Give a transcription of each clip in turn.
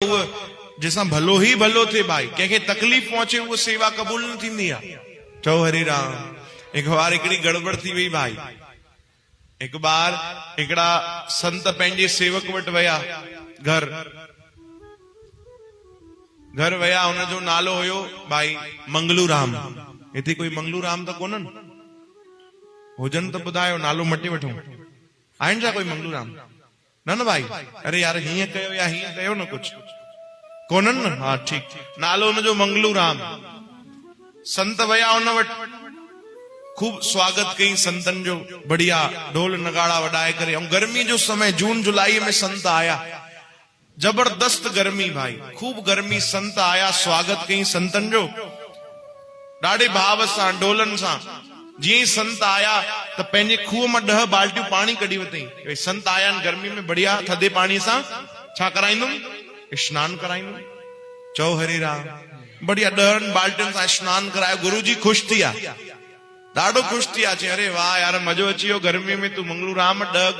जैसा भलो ही भलो थे भाई, कंहिंखे तकलीफ़ पहुंचे वो सेवा कबूल न थींदी आहे। चओ हरे राम। एक बार हिकिड़ी गड़बड़ थी वई भाई। एक बार हिकिड़ा संत पंहिंजे सेवक वटि विया, घर विया। हुनजो नालो हुयो भाई मंगलू राम। हिते कोई मंगलू राम त कोन्हनि, हुजनि त ॿुधायो, नालो मटे वठूं। आहिनि छा कोई मंगलू राम? न भाई, अरे यार हीअं कयो या हीअं कयो न, कुछ कोन्हनि न? हा ठीक, नालो हुनजो मंगलू राम। संत विया हुन वटि, खूब स्वागत कई संतन जो, बढ़िया ढोल नगाड़ा वडाए करे। ऐं गर्मी जो समय, जून जुलाई में संत आया, जबरदस्त गर्मी भाई, खूब गर्मी। संत आया, स्वागत कई संतन जो ॾाढे भाव सां, ढोलन सां। जीअं संत आया त पंहिंजे खूह मां 10 बाल्टियूं पाणी कढी वरितई। संत आया आहिनि गर्मी में, बढ़िया थधे पाणी सां छा कराईंदुमि? स्नान कराईंदुमि। चओ हरे राम। बढ़िया 10 बाल्टियुनि सां स्नान करायो। गुरु जी ख़ुशि थी विया, ॾाढो ख़ुशि थी विया। चई अरे वाह यार, मज़ो अची वियो गर्मी में, तू मंगलू राम 10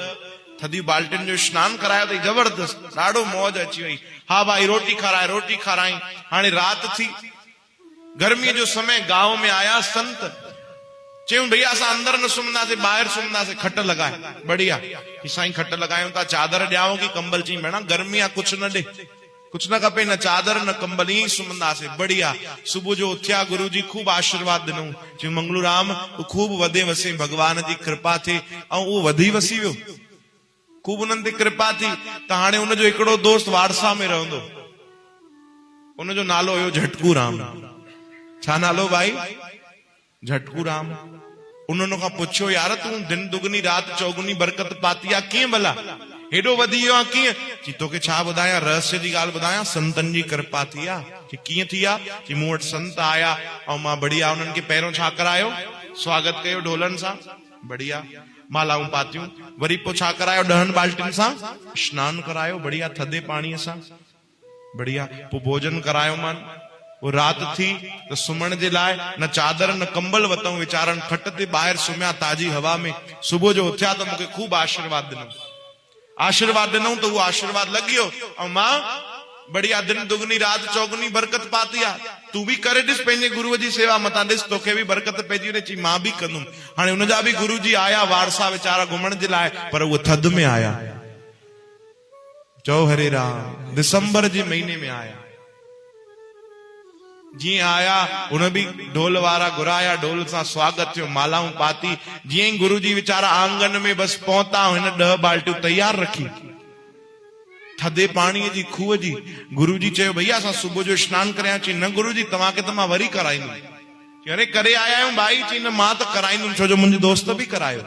थधी बाल्टियुनि जो स्नान करायो अथई, जबरदस्त, ॾाढो मौज अची वई। हा भाई रोटी खाराए, रोटी खाराई। हाणे राति थी, गर्मी जो समय। गांव में आया संत, चयूं भैया असां अंदर न सुम्हंदासीं, ॿाहिरि सुम्हंदासीं, खट लॻाए। बढ़िया, साईं खट लॻायूं था, चादर ॾियांव की कंबल? चई भेण गर्मी आहे, कुछ न ॾे, कुछ न खपे, न चादर न कंबल, ईअं सुम्हंदासीं। बढ़िया। सुबुह जो उथिया, गुरु जी खूब आशीर्वाद ॾिनऊं। चयूं मंगलू राम तूं खूब वधे वसे, भगवान जी कृपा थिए। ऐं उहो वधी वसी वियो, खूब उन्हनि ते कृपा थी। त हाणे हुनजो हिकिड़ो दोस्त वारसा में रहंदो, हुनजो नालो हुयो झटकू राम। छा नालो भाई? झटकू राम। उन्होंने खां पुछियो, यार तूं दिन दुगनी रात चौगुनी बरकत पाती आहे, कीअं भला हेॾो वधी वियो आहे, कीअं? चई तोखे छा ॿुधायां, रहस्य जी ॻाल्हि ॿुधायां, संतन जी कृपा थी आहे। चई कीअं थी आहे? चई मूं वटि संत आया ऐं मां बढ़िया उन्हनि खे पहिरियों छा करायो? स्वागत कयो ढोलनि सां, बढ़िया मालाऊं पातियूं। वरी पोइ छा करायो? 10 बाल्टियुनि सां स्नान करायो, बढ़िया थधे पाणीअ सां, बढ़िया। पोइ भोजन करायो मान। वो रात थी तो सुम्हण जे लाइ न चादर न कंबल वतऊं, वीचारनि खट ते ॿाहिरि सुम्हिया ताज़ी हवा में। सुबुह जो उथिया त मूंखे खूब आशीर्वाद ॾिनऊं, आशीर्वाद ॾिनऊं त उहो आशीर्वाद लॻी वियो। ऐं मां बढ़िया दिन दुगनी रात चौगुनी बरकत पाती आहे। तू बि करे ॾिस पंहिंजे गुरुअ जी सेवा, मतां ॾिस तोखे बि बरकत पइजी वञे। चई मां बि कंदुमि। हाणे हुनजा बि गुरु जी आया वारसा वीचारा घुमण जे लाइ, पर उहे थधि में आया। चओ हरे राम। दिसंबर जे महीने में आया। जीअं आया उन बि ढोल वारा घुराया, ढोल सां स्वागत थियो, मालाऊं पाती। जीअं ई गुरु जी वीचारा आंगन में बस पहुता, हिन 10 बाल्टियूं तैयार रखी थधे पाणीअ जी, खूह जी। गुरु जी चयो भैया असां सुबुह जो स्नान करियां। चई न गुरु जी तव्हांखे त मां वरी कराईंदुमि। अरे करे आया आहियूं भाई। चई न मां त कराईंदुमि, छो जो मुंहिंजो दोस्त बि करायो।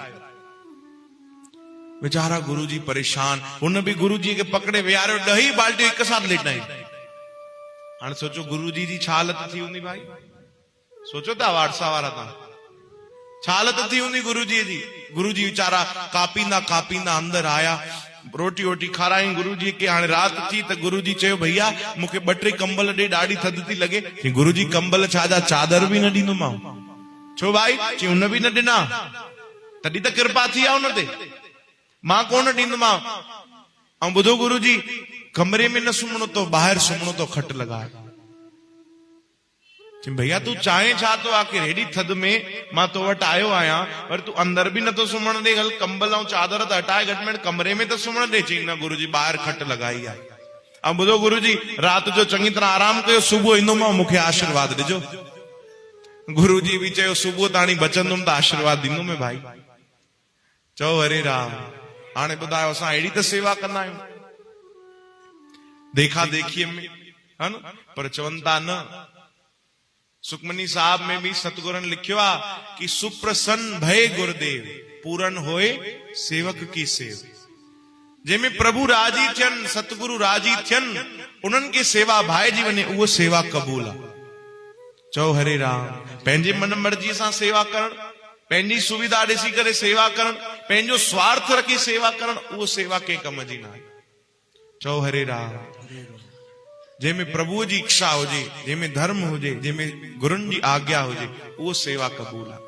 वीचारा गुरु जी परेशान, हुन बि गुरु जी खे पकड़े विहारियो, 10 बाल्टियूं हिक साथ लेटाई। हाणे सोचो गुरु जी छा हालत थी हूंदी भाई, सोचो था वारसा वारा तव्हां छा हालत थी हूंदी गुरु जी। गुरु जी वीचारा कापींदा कापींदा अंदर आया, रोटी वोटी खाराई गुरु जी खे। हाणे रात थी त गुरु जी चयो भैया मूंखे 2-3 कंबल ॾे, ॾाढी थधि थी लॻे। गुरु जी कंबल छा जा, चादर बि न ॾींदोमांव। छो भाई? चई हुन बि न ॾिना, तॾहिं त कृपा थी आहे हुन ते, मां कोन ॾींदोमांव। ऐं ॿुधो गुरु जी, कमरे में न सुम्हणो तो, ॿाहिरि सुम्हणो तो, खट लॻाए। भैया तू चाहे छा तो? आखिर हेॾी थधि में मां तो वटि आयो आहियां, पर तू अंदर बि नथो सुम्हण ॾे। हल कंबल ऐं चादर त हटाए, घटि में घटि कमरे में त सुम्हण ॾे। चई न गुरु जी ॿाहिरि खट लॻाई आहे। ऐं ॿुधो गुरु जी, राति जो चङी तरह आराम कयो, सुबुह ईंदोमांव, मूंखे आशीर्वाद ॾिजो। गुरु जी बि चयो सुबुह ताणी बचंदुमि त आशीर्वाद ॾींदुमि भाई। चओ हरे राम। हाणे ॿुधायो असां अहिड़ी त सेवा कंदा आहियूं देखा देखीअ में, है न? पर चवनि था न, सुखमनी साहब में भी सतगुरन लिखियो आ कि सुप्रसन्न भय गुरुदेव, पूरन होए सेवक की सेव। जंहिंमें प्रभु राजी थियन, सतगुरु राजी थियन, उन्हनि खे सेवा भाइजी वञे, उहो सेवा क़बूल आहे। चओ हरे राम। पंहिंजे मन मर्जी सां सेवा करण, पंहिंजी सुविधा ॾिसी करे सेवा करण, पंहिंजो स्वार्थ रखी सेवा करण, उहो सेवा कंहिं कम जी न आहे। चओ हरे राम। जंहिंमें प्रभुअ जी इच्छा हुजे, जंहिंमें धर्म हुजे, जंहिंमें गुरुनि जी आज्ञा हुजे, उहो सेवा क़बूल आहे।